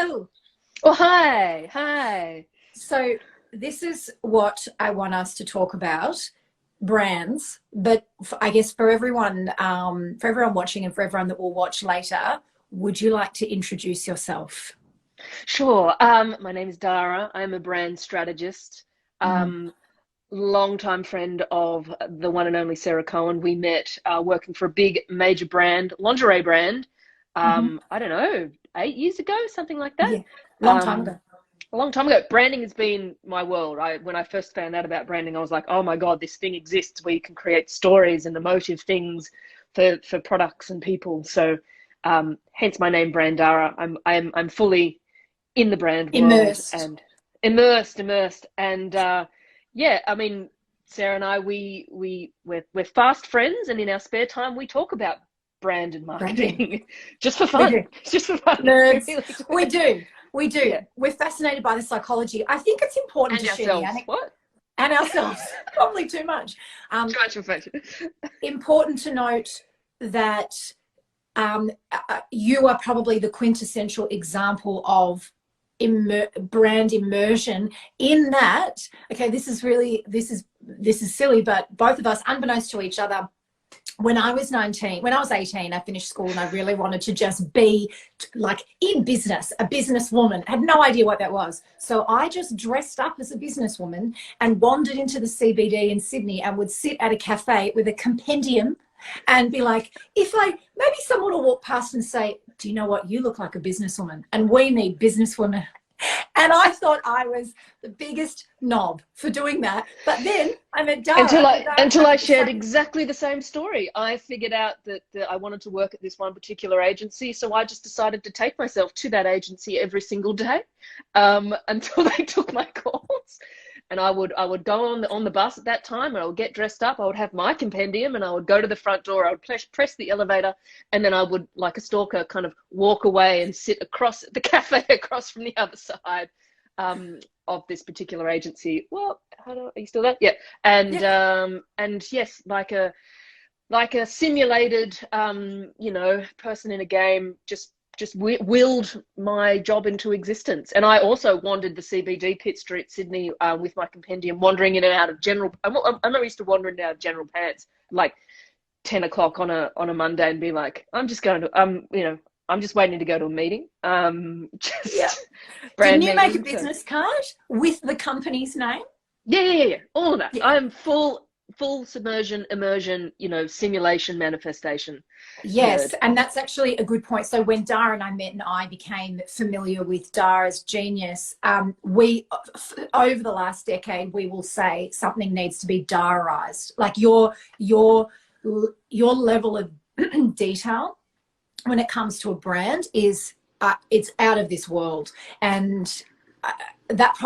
Hello. Oh, hi. So this is what I want us to talk about, brands, but I guess for everyone watching and for everyone that will watch later, would you like to introduce yourself? Sure. My name is Dara. I'm a brand strategist. Mm. Longtime friend of the one and only Sarah Cohen. We met working for a big major brand, lingerie brand. Hmm. I don't know, 8 years ago, something like that. Yeah, long time Um, ago. a long time ago. Branding has been my world. When I first found out about branding, I was like, oh my God, this thing exists where you can create stories and emotive things for products and people. So hence my name, Brand Dara. I'm fully in the brand world Immersed. and immersed. And yeah, I mean, Sarah and I, we're fast friends, and in our spare time, we talk about brand and Branding. marketing just for We fun. do. Just for fun. We Nerds. really We do. do. We do. Yeah. We're fascinated by the psychology. I think it's important to And share the ourselves. anecdote What? and ourselves. Probably too much. Um, Too much information. Important to note that you are probably the quintessential example of brand immersion in that. Okay, this is silly, but both of us, unbeknownst to each other, when I was 19, when I was 18, I finished school and I really wanted to just be like in business, a businesswoman. I had no idea what that was. So I just dressed up as a businesswoman and wandered into the CBD in Sydney and would sit at a cafe with a compendium and be like, maybe someone will walk past and say, do you know what? You look like a businesswoman and we need businesswomen. And I thought I was the biggest knob for doing that. But then I met Dara. Until I shared exactly the same story. I figured out that I wanted to work at this one particular agency, so I just decided to take myself to that agency every single day until they took my calls. And I would go on the bus at that time, and I would get dressed up. I would have my compendium, and I would go to the front door. I would press the elevator, and then I would, like a stalker, kind of walk away and sit across the cafe across from the other side of this particular agency. Well, are you still there? Yeah. And yes, like a simulated person in a game, just willed my job into existence. And I also wandered the CBD, Pitt Street, Sydney, with my compendium, wandering in and out of general. I'm not used to wandering out of general pants, like 10 o'clock on a Monday, and be like, I'm just going to I'm just waiting to go to a meeting. Yeah. Just Didn't brand you make a meeting. So business card with the company's name? yeah. All of that. Yeah. I'm full submersion, immersion, simulation, manifestation Yes, nerd. and that's actually a good point. So when Dara and I met and I became familiar with Dara's genius, we over the last decade, we will say something needs to be Daraized. Like your level of detail when it comes to a brand is it's out of this world. And that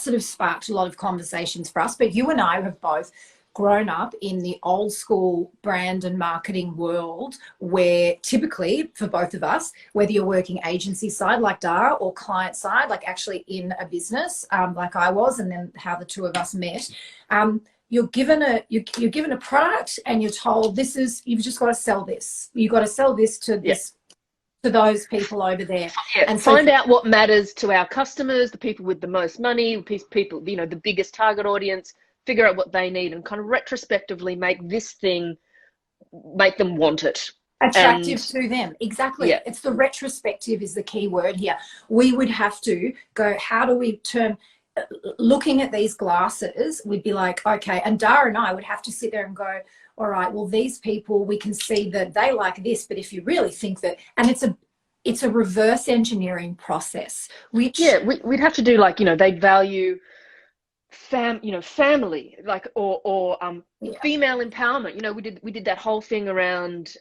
sort of sparked a lot of conversations for us. But you and I have both grown up in the old school brand and marketing world, where typically for both of us, whether you're working agency side like Dara or client side, like actually in a business, like I was, and then how the two of us met, you're given a product and you're told you've just got to sell this. You've got to sell this to Yeah. this, to those people over there. Yeah. And so Find out what matters to our customers, the people with the most money, people, the biggest target audience, figure out what they need, and kind of retrospectively make them want it. attractive And to them. Exactly. yeah, It's the retrospective is the key word here. We would have to go, how do we turn, looking at these glasses, we'd be like, okay, and Dara and I would have to sit there and go, all right, well, these people, we can see that they like this, but if you really think that, and it's a reverse engineering process, which we'd have to do, like, they value family, like, or yeah, female empowerment. We did that whole thing around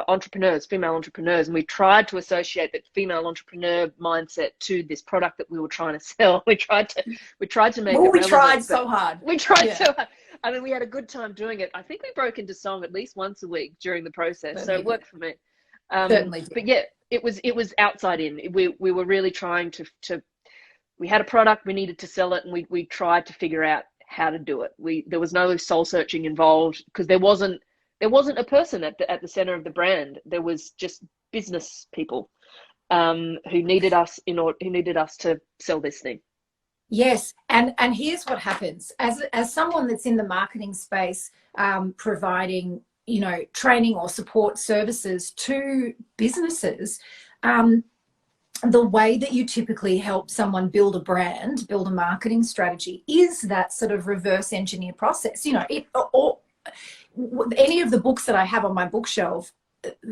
entrepreneurs, female entrepreneurs, and we tried to associate that female entrepreneur mindset to this product that we were trying to sell. We tried to make well, it we relevant, tried but so hard. we tried Yeah, so hard. I mean, we had a good time doing it. I think we broke into song at least once a week during the process, so certainly it did. worked for me. Certainly did. But yeah, it was outside in. We were really trying to we had a product, we needed to sell it, and we tried to figure out how to do it. There was no soul searching involved, because there wasn't a person at the center of the brand. There was just business people. who needed us to sell this thing. Yes, and here's what happens as someone that's in the marketing space, providing, you know, training or support services to businesses. The way that you typically help someone build a brand, build a marketing strategy, is that sort of reverse engineer process. You know, or any of the books that I have on my bookshelf,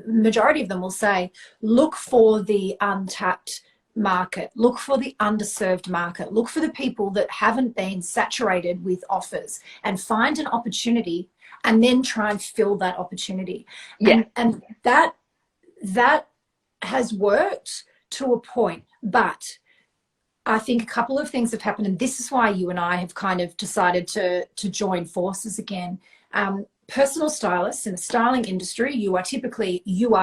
majority of them will say, look for the untapped market, look for the underserved market, look for the people that haven't been saturated with offers, and find an opportunity and then try and fill that opportunity. Yeah. And that has worked to a point, but I think a couple of things have happened, and this is why you and I have kind of decided to join forces again. Personal stylists in the styling industry, you are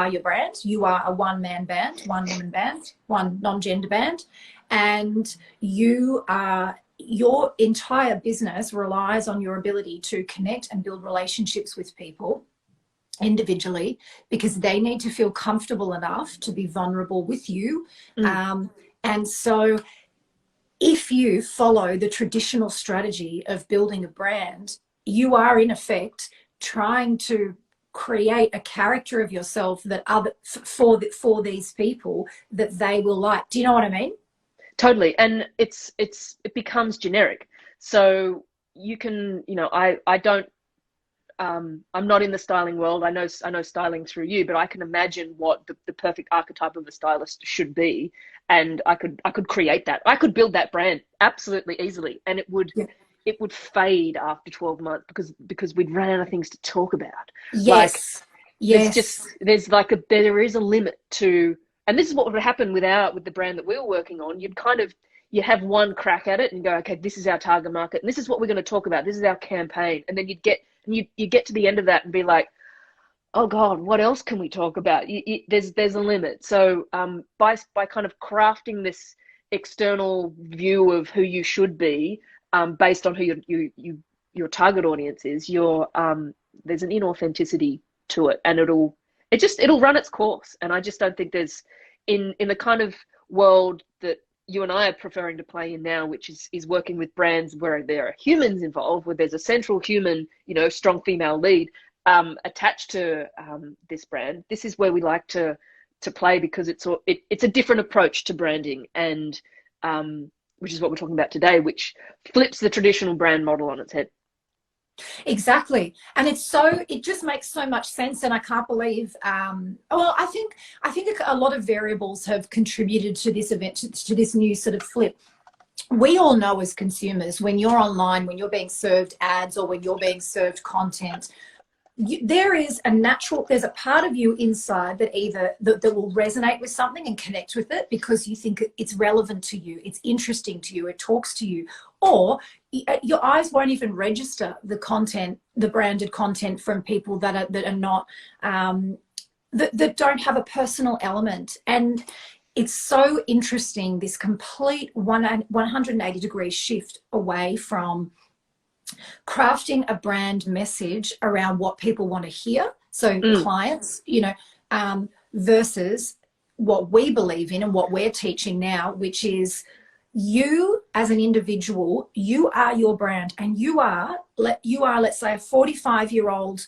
your brand. You are a one-man band, one-woman band, one non-gender band, and your entire business relies on your ability to connect and build relationships with people individually, because they need to feel comfortable enough to be vulnerable with you. And so if you follow the traditional strategy of building a brand, you are in effect trying to create a character of yourself that for these people that they will like. Do you know what I mean? Totally. And it becomes generic. So you can, you know, I don't, I'm not in the styling world. I know styling through you, but I can imagine what the perfect archetype of a stylist should be. And I could create that. I could build that brand absolutely easily. And it would, it would fade after 12 months because we'd run out of things to talk about. Yes. Like, there is a limit to, and this is what would happen with the brand that we were working on. You have one crack at it and go, okay, this is our target market, and this is what we're going to talk about. This is our campaign. And then you get to the end of that and be like, oh God, what else can we talk about? There's a limit. So by kind of crafting this external view of who you should be, based on who your target audience is, there's an inauthenticity to it, and it'll run its course. And I just don't think there's in the kind of world that you and I are preferring to play in now, which is working with brands where there are humans involved, where there's a central human, you know, strong female lead attached to this brand. This is where we like to play, because it's a different approach to branding, and which is what we're talking about today, which flips the traditional brand model on its head. Exactly. And it just makes so much sense. And I can't believe, well, I think a lot of variables have contributed to this event, to this new sort of flip. We all know as consumers, when you're online, when you're being served ads, or when you're being served content, there's a part of you inside that that will resonate with something and connect with it because you think it's relevant to you, it's interesting to you, it talks to you, or your eyes won't even register the content, the branded content from people that are not that don't have a personal element. And it's so interesting, this complete 180-degree shift away from crafting a brand message around what people want to hear, so clients, you know, versus what we believe in and what we're teaching now, which is you as an individual, you are your brand, and you are, let's say, a 45-year-old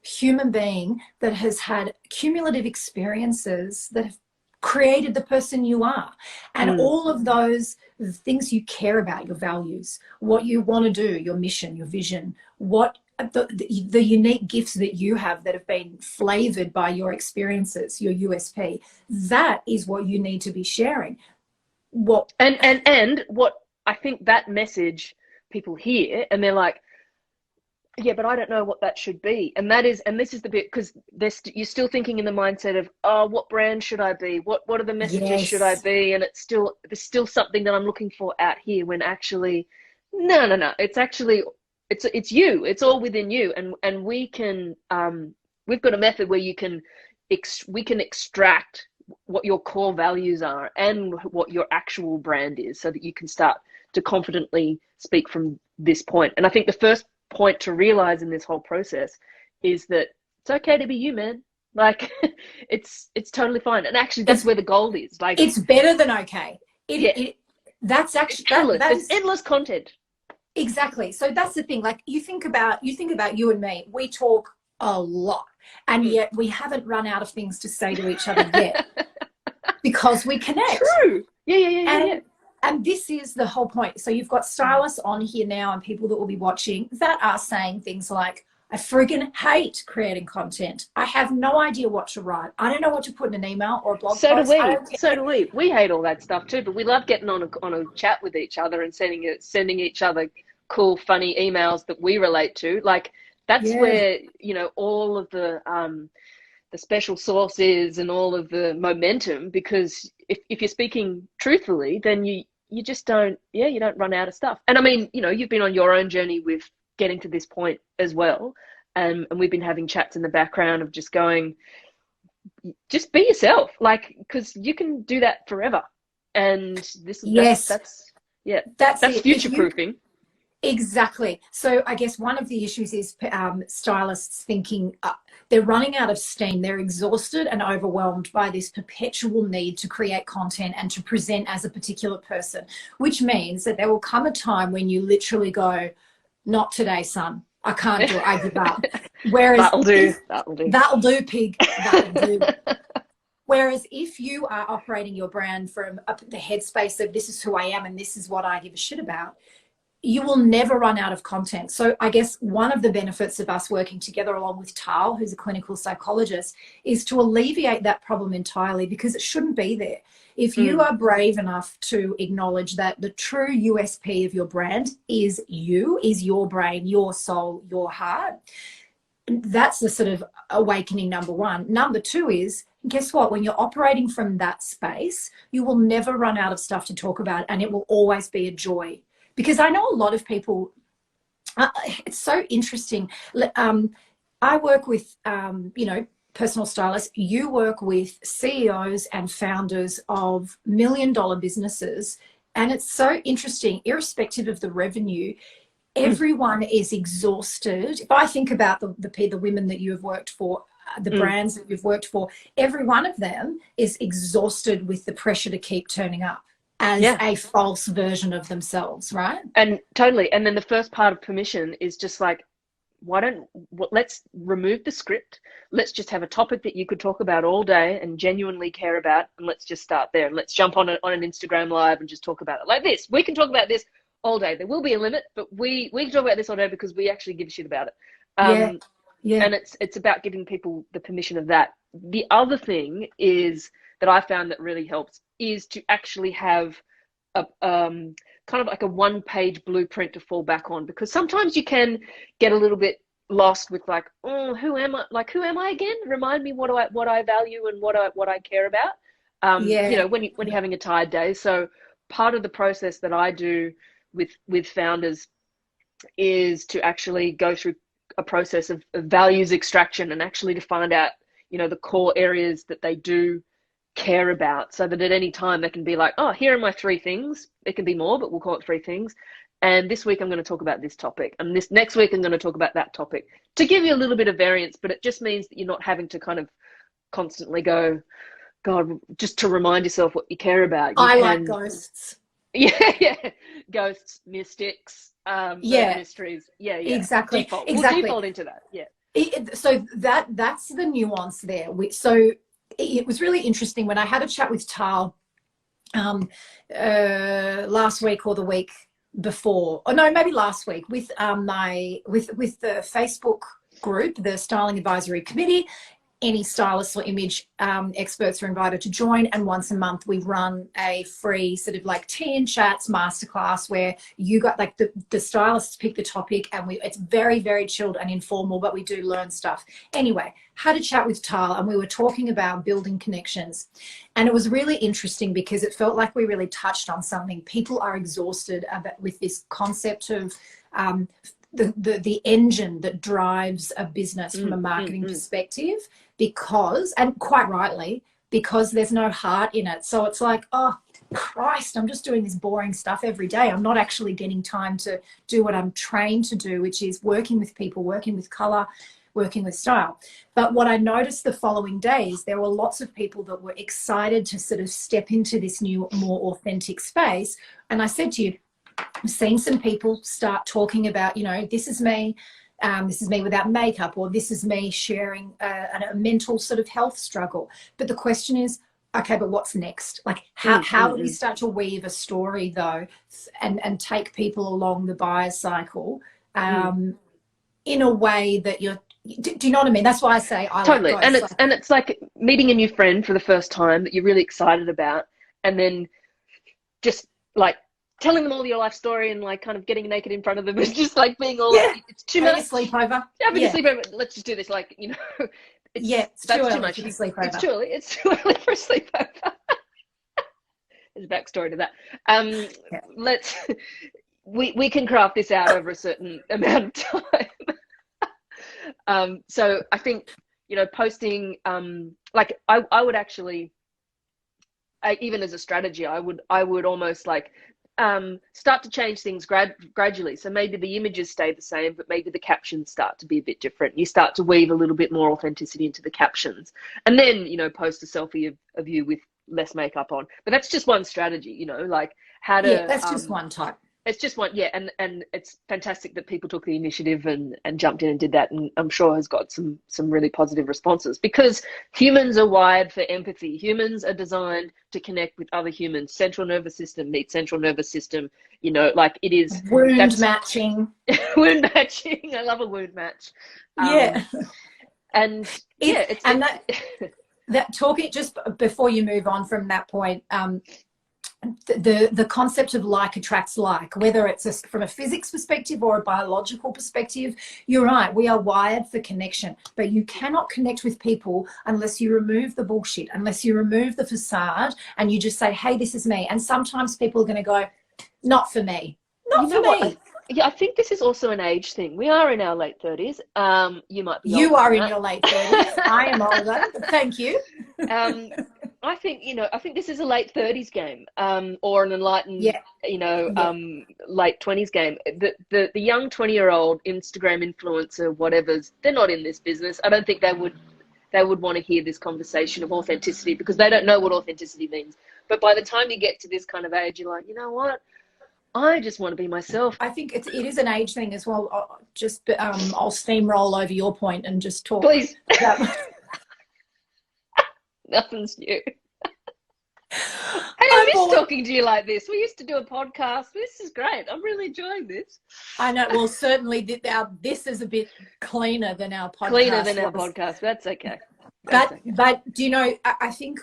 human being that has had cumulative experiences that have created the person you are, and all of those things you care about, your values, what you want to do, your mission, your vision, what the unique gifts that you have that have been flavored by your experiences, your USP, that is what you need to be sharing. And what I think that message people hear, and they're like, yeah, but I don't know what that should be. And this is the bit, because you're still thinking in the mindset of, oh, what brand should I be? What are the messages should I be? And there's still something that I'm looking for out here, when actually, no. It's actually, it's you. It's all within you. And we can, we've got a method where we can extract what your core values are and what your actual brand is, so that you can start to confidently speak from this point. And I think the first point to realize in this whole process is that it's okay to be you, man. Like, it's totally fine. And actually, that's where the gold is. Like, it's better than okay. yeah, That's it's actually endless. that There's is endless content. exactly. So that's the thing. Like you think about you and me. We talk a lot, and Mm. yet we haven't run out of things to say to each other yet because we connect. True. Yeah. And this is the whole point. So you've got stylists on here now and people that will be watching that are saying things like, I friggin' hate creating content. I have no idea what to write. I don't know what to put in an email or a blog So do post. I we. don't So care. do we. We hate all that stuff too, but we love getting on a chat with each other and sending each other cool, funny emails that we relate to. Like, that's Yeah. where, all of the special sauces and all of the momentum, because if you're speaking truthfully, then you just don't, you don't run out of stuff. And I mean, you've been on your own journey with getting to this point as well. And we've been having chats in the background of just going, just be yourself, like, because you can do that forever. And Yes. yeah, That's that's it. If future you proofing. Exactly. So I guess one of the issues is stylists thinking they're running out of steam. They're exhausted and overwhelmed by this perpetual need to create content and to present as a particular person, which means that there will come a time when you literally go, not today, son. I can't do it. I give up. Whereas That'll do. That'll do. that'll do, pig. That'll do. Whereas if you are operating your brand from the headspace of this is who I am and this is what I give a shit about, you will never run out of content. So I guess one of the benefits of us working together along with Tal, who's a clinical psychologist, is to alleviate that problem entirely, because it shouldn't be there. If you are brave enough to acknowledge that the true USP of your brand is your brain, your soul, your heart, that's the sort of awakening number one. Number two is, guess what? When you're operating from that space, you will never run out of stuff to talk about, and it will always be a joy. Because I know a lot of people, it's so interesting. I work with, personal stylists. You work with CEOs and founders of million-dollar businesses. And it's so interesting, irrespective of the revenue, everyone is exhausted. If I think about the women that you have worked for, the brands that you've worked for, every one of them is exhausted with the pressure to keep turning up as a false version of themselves, right? And totally. And then the first part of permission is just like, let's remove the script. Let's just have a topic that you could talk about all day and genuinely care about. And let's just start there. And let's jump on an Instagram live and just talk about it like this. We can talk about this all day. There will be a limit, but we can talk about this all day because we actually give a shit about it. And it's about giving people the permission of that. The other thing is that I found that really helps is to actually have a kind of like a one-page blueprint to fall back on, because sometimes you can get a little bit lost with like, oh, who am I? Like, who am I again? Remind me what I value and what I care about. When you're having a tired day. So part of the process that I do with founders is to actually go through a process of values extraction and actually to find out, the core areas that they do care about, so that at any time they can be like, oh, here are my 3 things. It can be more, but we'll call it 3 things. And this week I'm going to talk about this topic, and this next week I'm going to talk about that topic, to give you a little bit of variance. But it just means that you're not having to kind of constantly go, God, just to remind yourself what you care about. Like ghosts. Yeah. Ghosts, mystics, mysteries. Yeah. Exactly. We'll default into that. Yeah. So that's the nuance there. So it was really interesting when I had a chat with Tal last week or the week before, or no, maybe last week, with with the Facebook group, the Styling Advisory Committee. Any stylists or image experts are invited to join, and once a month we run a free sort of like tea and chats masterclass where you got like the stylists pick the topic, and it's very, very chilled and informal, but we do learn stuff. Anyway, had a chat with Tal and we were talking about building connections, and it was really interesting because it felt like we really touched on something. People are exhausted with this concept of the engine that drives a business from a marketing perspective, because, and quite rightly, because there's no heart in it. So it's like, oh Christ, I'm just doing this boring stuff every day. I'm not actually getting time to do what I'm trained to do, which is working with people, working with color, working with style. But what I noticed the following days, there were lots of people that were excited to sort of step into this new, more authentic space. And I said to you, I've seen some people start talking about, you know, this is me without makeup, or this is me sharing a mental sort of health struggle. But the question is, okay, but what's next? Like, how do we start to weave a story, though, and take people along the buyer cycle in a way that you're, do you know what I mean? That's why I say I totally. Like ghosts. And it's like meeting a new friend for the first time that you're really excited about, and then just like telling them all your life story and like kind of getting naked in front of them is just like being all like, it's too much. Sleepover. Having a sleepover. Let's just do this. Like, you know, it's that's too much. For sleepover. It's too early. It's too early for a sleepover. There's a backstory to that. We can craft this out over a certain amount of time. So I think, you know, posting, like I would actually, even as a strategy, I would almost like start to change things gradually. So maybe the images stay the same, but maybe the captions start to be a bit different. You start to weave a little bit more authenticity into the captions, and then, you know, post a selfie of you with less makeup on. But that's just one strategy, you know, like how to. That's just one type. It's just one, and it's fantastic that people took the initiative and jumped in and did that, and I'm sure has got some really positive responses, because humans are wired for empathy. Humans are designed to connect with other humans. Central nervous system meets central nervous system, you know, like it is wound matching. Wound matching. I love a wound match. And that talking, just before you move on from that point, the concept of like attracts like, whether it's from a physics perspective or a biological perspective, you're right, we are wired for connection, but you cannot connect with people unless you remove the bullshit, unless you remove the facade, and you just say, hey, this is me. And sometimes people are going to go, not for me, I think this is also an age thing. We are in our late 30s. You might be. You are in your late 30s. I am older. Thank you. I think, you know, this is a late 30s game, or an enlightened, you know, late 20s game. The young 20-year-old Instagram influencer, whatever's, they're not in this business. I don't think they would want to hear this conversation of authenticity, because they don't know what authenticity means. But by the time you get to this kind of age, you're like, you know what? I just want to be myself. I think it is an age thing as well. I'll steamroll over your point and just talk. Please. Nothing's new. Hey, I miss talking to you like this. We used to do a podcast. This is great. I'm really enjoying this. I know. Well, certainly this is a bit cleaner than our podcast. That's okay. But do you know, I think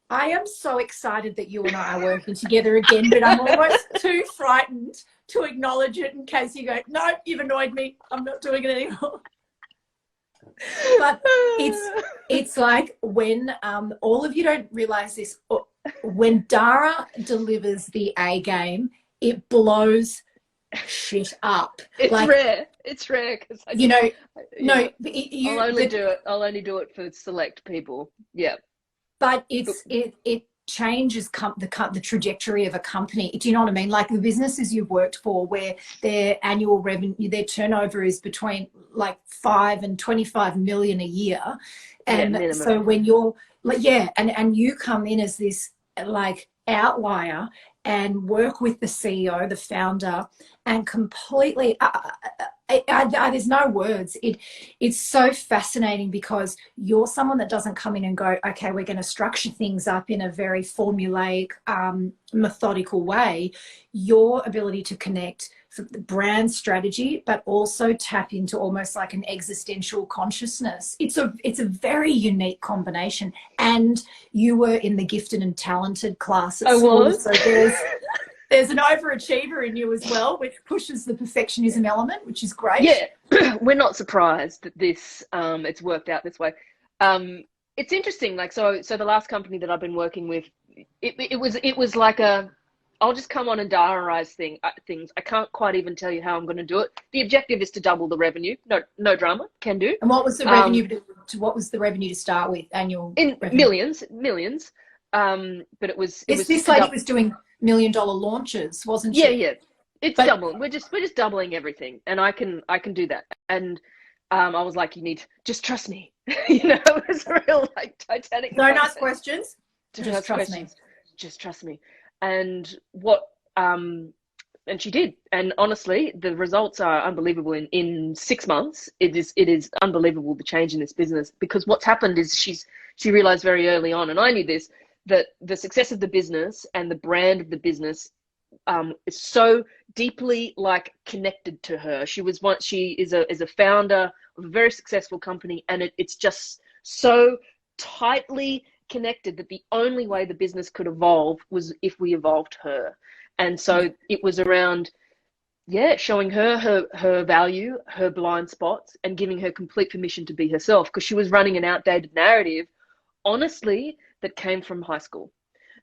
I am so excited that you and I are working together again, but I'm almost too frightened to acknowledge it in case you go, no, you've annoyed me. I'm not doing it anymore. But it's like when all of you don't realize this, when Dara delivers the A game, it blows shit up. It's like, rare. It's rare because I'll only do it for select people. Yeah, but it changes the trajectory of a company. Do you know what I mean? Like the businesses you've worked for, where their annual revenue, their turnover is between like 5 and 25 million a year, and so when you're like, and you come in as this like outlier and work with the CEO, the founder, and completely there's no words. It's so fascinating, because you're someone that doesn't come in and go, okay, we're going to structure things up in a very formulaic, methodical way. Your ability to connect the brand strategy, but also tap into almost like an existential consciousness. It's a very unique combination. And you were in the gifted and talented class at school, so there's an overachiever in you as well, which pushes the perfectionism element, which is great. Yeah, we're not surprised that this it's worked out this way. It's interesting. Like so the last company that I've been working with, it was like I'll just come on and diarize things. I can't quite even tell you how I'm going to do it. The objective is to double the revenue. No drama, can do. And what was the revenue? What was the revenue to start with? Annual revenue? Millions. But it was. This lady was doing $1 million launches, wasn't she? Yeah. It's doubling. We're just doubling everything, and I can do that. And I was like, you need to just trust me. It was a real like Titanic No moment. nice questions. Just trust me. Just trust me. And what and she did. And honestly, the results are unbelievable. In 6 months, it is unbelievable, the change in this business, because what's happened is she realized very early on, and I knew this, that the success of the business and the brand of the business is so deeply like connected to her. She is a founder of a very successful company, and it's just so tightly connected that the only way the business could evolve was if we evolved her. And so it was around, showing her value, her blind spots, and giving her complete permission to be herself, because she was running an outdated narrative, honestly, that came from high school.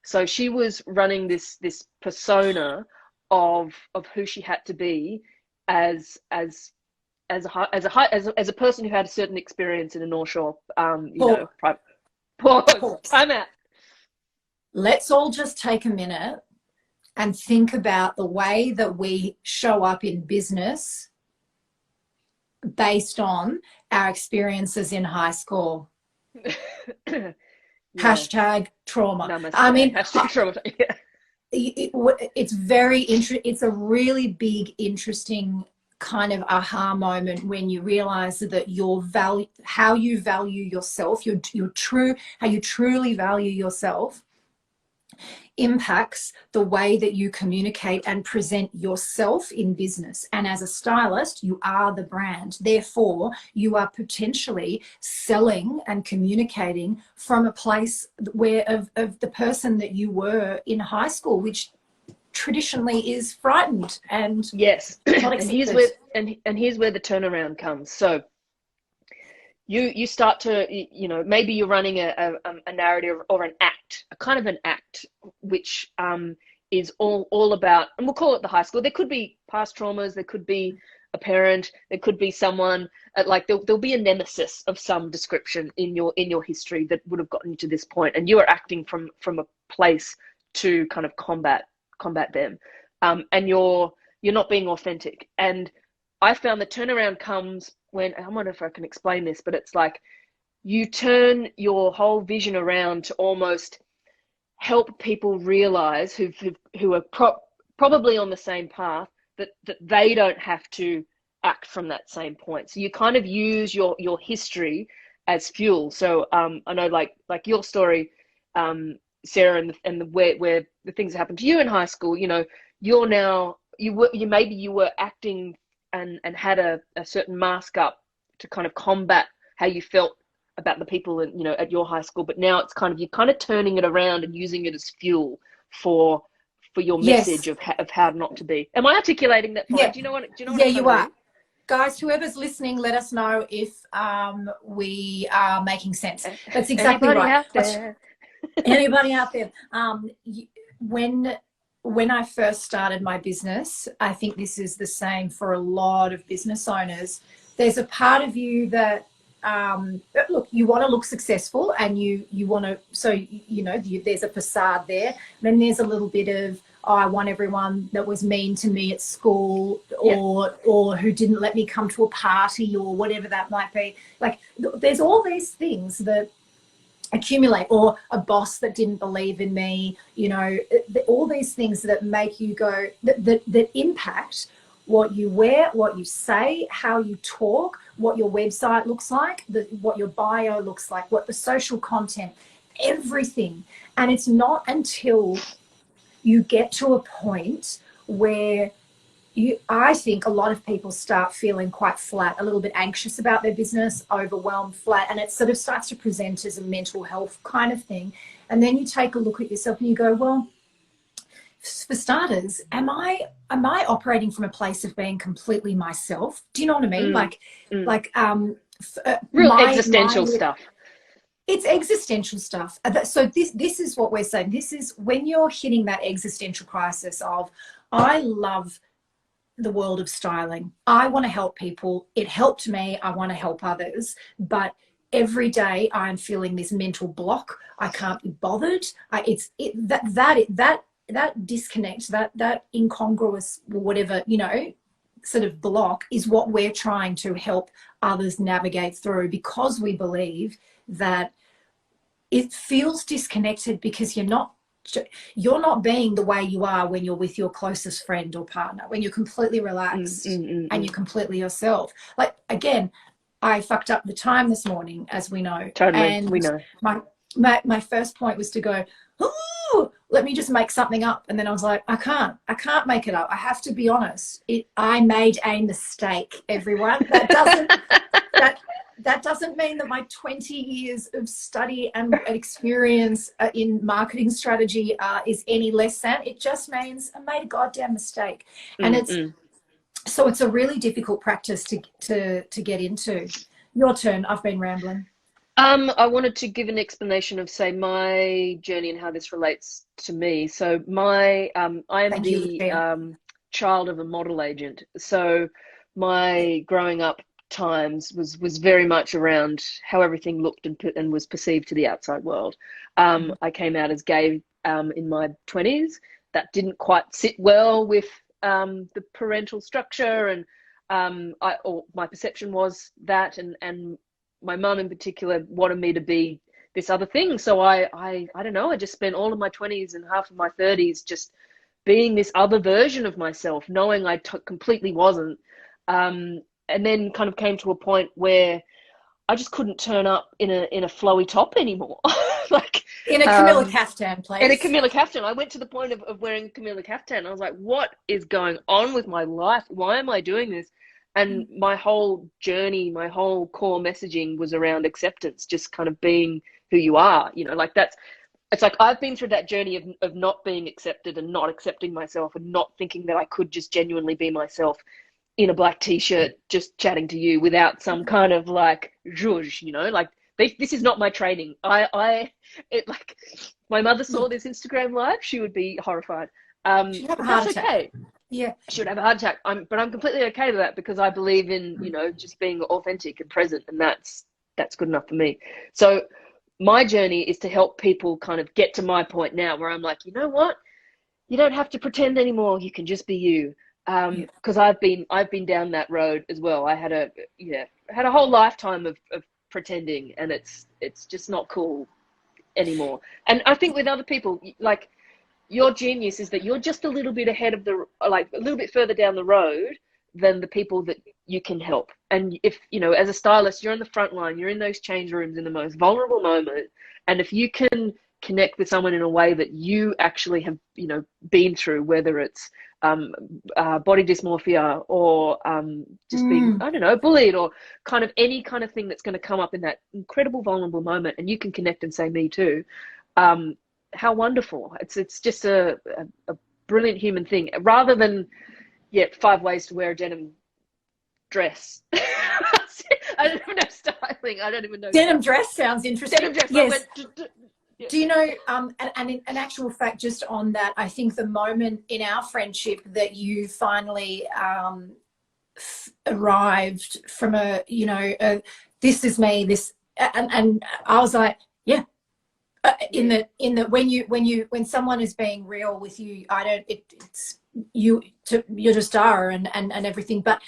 So she was running this persona of who she had to be as a person who had a certain experience in a North Shore, pause. I'm out. Let's all just take a minute and think about the way that we show up in business based on our experiences in high school. Hashtag trauma. Namaste. I mean, hashtag trauma. Yeah. It's very interesting. It's a really big, interesting kind of aha moment when you realize that your value, how you value yourself, how you truly value yourself, impacts the way that you communicate and present yourself in business. And as a stylist, you are the brand. Therefore, you are potentially selling and communicating from a place where of the person that you were in high school, which traditionally is frightened and yes. not accepted. and here's where the turnaround comes. So you start to, maybe you're running a narrative or an act, a kind of an act, which is all about, and we'll call it the high school. There could be past traumas, there could be a parent, there could be someone, like there'll be a nemesis of some description in your history that would have gotten you to this point, and you are acting from a place to kind of combat them, and you're not being authentic. And I found the turnaround comes when, I wonder if I can explain this, but it's like you turn your whole vision around to almost help people realize who are probably on the same path, that they don't have to act from that same point. So you kind of use your history as fuel. So I know like your story, Sarah, and where the things that happened to you in high school, you're now, you were acting and had a certain mask up to kind of combat how you felt about the people at your high school, but now it's you're kind of turning it around and using it as fuel for your message of how not to be. Am I articulating that fine? Do you know what you are. Guys, whoever's listening, let us know if we are making sense. That's exactly right. Anybody out there? When I first started my business, I think this is the same for a lot of business owners. There's a part of you that, look, you want to look successful, and you want to, so, there's a facade there. Then there's a little bit of, I want everyone that was mean to me at school, or who didn't let me come to a party, or whatever that might be. Like, there's all these things that accumulate, or a boss that didn't believe in me, all these things that make you go, that impact what you wear, what you say, how you talk, what your website looks like, what your bio looks like, what the social content, everything. And it's not until you get to a point where I think a lot of people start feeling quite flat, a little bit anxious about their business, overwhelmed, flat, and it sort of starts to present as a mental health kind of thing. And then you take a look at yourself and you go, well, for starters, am I operating from a place of being completely myself? Do you know what I mean? Real existential stuff. It's existential stuff. So this is what we're saying. This is when you're hitting that existential crisis of, I love the world of styling. I want to help people. It helped me. I want to help others. But every day I'm feeling this mental block. I can't be bothered. That disconnect, that incongruous, whatever, sort of block is what we're trying to help others navigate through, because we believe that it feels disconnected because you're not being the way you are when you're with your closest friend or partner, when you're completely relaxed and you're completely yourself. Like, again, I fucked up the time this morning, as we know. Totally, and we know. My first point was to go, ooh, let me just make something up. And then I was like, I can't make it up. I have to be honest. I made a mistake, everyone. That doesn't mean that my 20 years of study and experience in marketing strategy is any less than. It just means I made a goddamn mistake. And so it's a really difficult practice to get into. Your turn. I've been rambling. I wanted to give an explanation of, say, my journey and how this relates to me. So I am the child of a model agent. So my growing up times was very much around how everything looked and was perceived to the outside world. I came out as gay in my 20s. That didn't quite sit well with the parental structure, and my perception was that, and my mum in particular wanted me to be this other thing. So I don't know, I just spent all of my 20s and half of my 30s just being this other version of myself, knowing I completely wasn't. And then kind of came to a point where I just couldn't turn up in a flowy top anymore. Like in a Camilla caftan, please. In a Camilla caftan. I went to the point of wearing Camilla caftan. I was like, what is going on with my life? Why am I doing this? And my whole journey, my whole core messaging was around acceptance, just kind of being who you are, you know, like it's like I've been through that journey of not being accepted and not accepting myself and not thinking that I could just genuinely be myself in a black t-shirt, just chatting to you without some kind of like zhuzh, you know, like this is not my training. Like my mother saw this Instagram live, she would be horrified. She'd have a heart attack. Okay. Yeah, she would have a heart attack. But I'm completely okay with that, because I believe in, you know, just being authentic and present, and that's good enough for me. So my journey is to help people kind of get to my point now where I'm like, you know what, you don't have to pretend anymore, you can just be you. Because I've been down that road as well. I had a whole lifetime of pretending, and it's just not cool anymore. And I think with other people, like, your genius is that you're just a little bit ahead of a little bit further down the road than the people that you can help. And if, you know, as a stylist, you're on the front line, you're in those change rooms in the most vulnerable moment. And if you can connect with someone in a way that you actually have, you know, been through, whether it's body dysmorphia or just being, I don't know, bullied, or kind of any kind of thing that's going to come up in that incredible vulnerable moment, and you can connect and say, me too. How wonderful. It's just a brilliant human thing, rather than 5 ways to wear a denim dress. I don't even know styling. I don't even know. Denim dress sounds interesting. Denim dress. Yes. Do you know, and in actual fact, just on that, I think the moment in our friendship that you finally arrived from this is me, and I was like, yeah. In that when someone is being real with you, you're just Dara and everything. But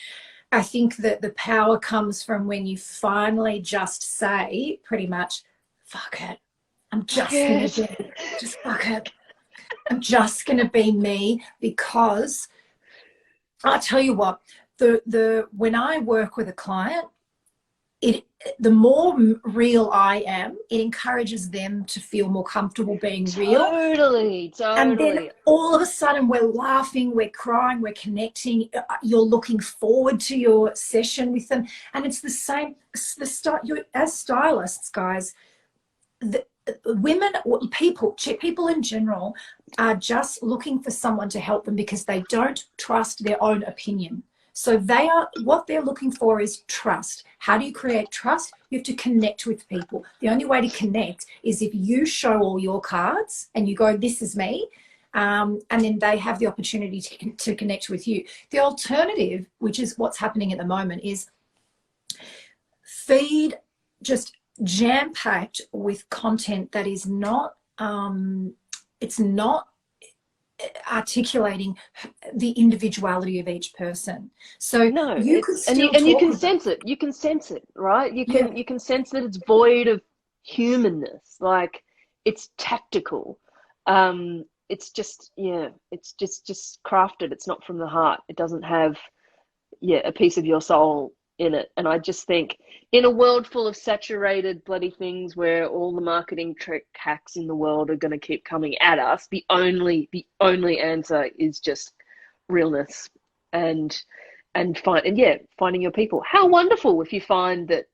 I think that the power comes from when you finally just say, pretty much, fuck it, I'm just gonna be me, because I'll tell you what, when I work with a client, the more real I am, it encourages them to feel more comfortable being real. Totally. And then all of a sudden we're laughing, we're crying, we're connecting. You're looking forward to your session with them. And it's the same, as stylists, guys, women, people in general are just looking for someone to help them because they don't trust their own opinion. So what they're looking for is trust. How do you create trust? You have to connect with people. The only way to connect is if you show all your cards and you go, this is me, and then they have the opportunity to connect with you. The alternative, which is what's happening at the moment, is feed just jam-packed with content that is not, it's not articulating the individuality of each person. So No, you could and still you talk can about, sense it. You can sense it, right? yeah, You can sense that it's void of humanness. Like it's tactical. It's just yeah, it's just crafted. It's not from the heart. It doesn't have a piece of your soul in it. And I just think in a world full of saturated bloody things where all the marketing trick hacks in the world are going to keep coming at us, the only answer is just realness and finding your people. How wonderful if you find that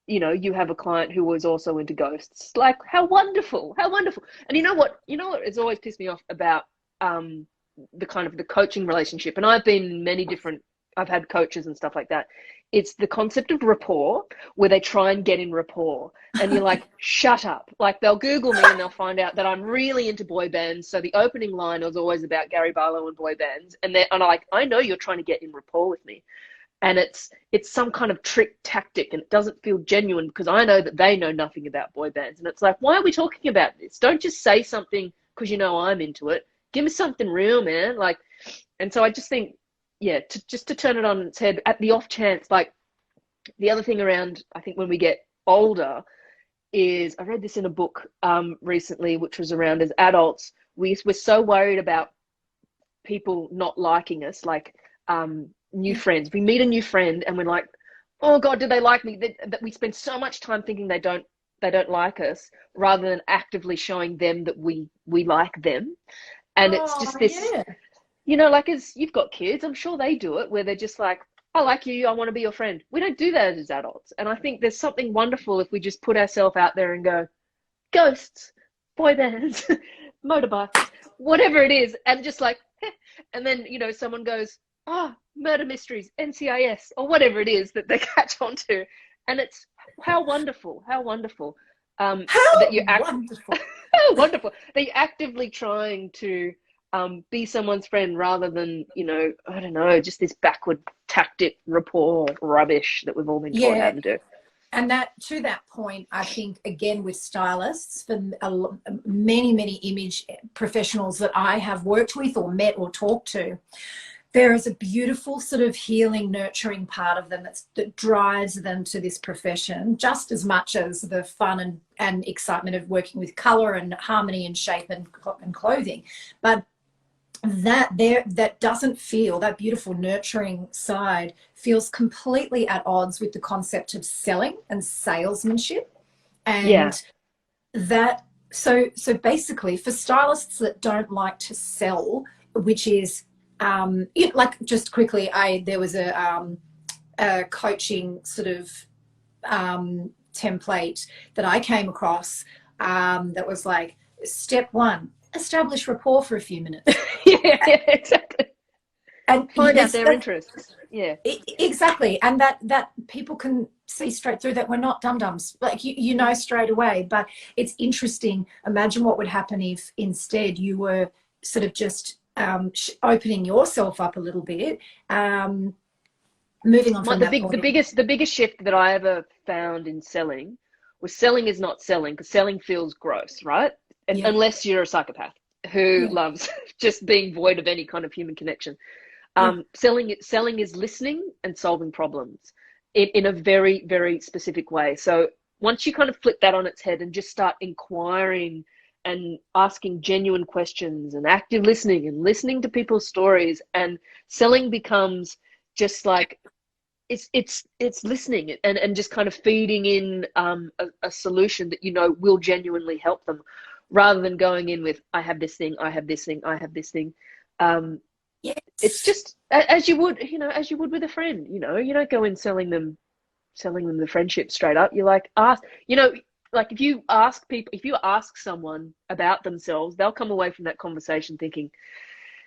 you have a client who was also into ghosts. Like how wonderful, how wonderful. And you know what has always pissed me off about the kind of the coaching relationship, and I've had coaches and stuff like that. It's the concept of rapport, where they try and get in rapport, and you're like, shut up. Like they'll Google me and they'll find out that I'm really into boy bands. So the opening line was always about Gary Barlow and boy bands, and I'm like, I know you're trying to get in rapport with me, and it's some kind of trick tactic, and it doesn't feel genuine because I know that they know nothing about boy bands, and it's like, why are we talking about this? Don't just say something because you know I'm into it. Give me something real, man. Like, and so I just think, to turn it on its head at the off chance, like the other thing around, I think when we get older is, I read this in a book recently, which was around as adults, we're so worried about people not liking us, like new friends. We meet a new friend and we're like, oh God, do they like me? That we spend so much time thinking they don't like us rather than actively showing them that we like them. And it's just this, like as you've got kids, I'm sure they do it where they're just like, I like you, I want to be your friend. We don't do that as adults. And I think there's something wonderful if we just put ourselves out there and go, ghosts, boy bands, motorbikes, whatever it is. And just like, and then, someone goes, murder mysteries, NCIS, or whatever it is that they catch on to. And it's how wonderful that you wonderful. wonderful that you're actively trying to be someone's friend rather than I don't know, just this backward tactic rapport rubbish that we've all been taught how to do. And to that point, I think again with stylists, for many image professionals that I have worked with or met or talked to, there is a beautiful sort of healing, nurturing part of them that drives them to this profession, just as much as the fun and excitement of working with color and harmony and shape and clothing. But that doesn't feel, that beautiful nurturing side feels completely at odds with the concept of selling and salesmanship. And so basically for stylists that don't like to sell, which is like just quickly, there was a coaching sort of template that I came across that was like, step 1, establish rapport for a few minutes. Exactly. And find out their interests. Exactly. And that people can see straight through that we're not dum-dums. Like you know straight away. But it's interesting. Imagine what would happen if instead you were sort of just opening yourself up a little bit, moving on from that point. The biggest shift that I ever found in selling was selling is not selling, because selling feels gross, right? Unless you're a psychopath who loves just being void of any kind of human connection. Selling is listening and solving problems in a very, very specific way. So once you kind of flip that on its head and just start inquiring and asking genuine questions and active listening and listening to people's stories, and selling becomes just like it's listening and just kind of feeding in a solution that will genuinely help them, rather than going in with I have this thing. It's just as you would with a friend. You don't go in selling them the friendship straight up. You like ask, like if you ask someone about themselves, they'll come away from that conversation thinking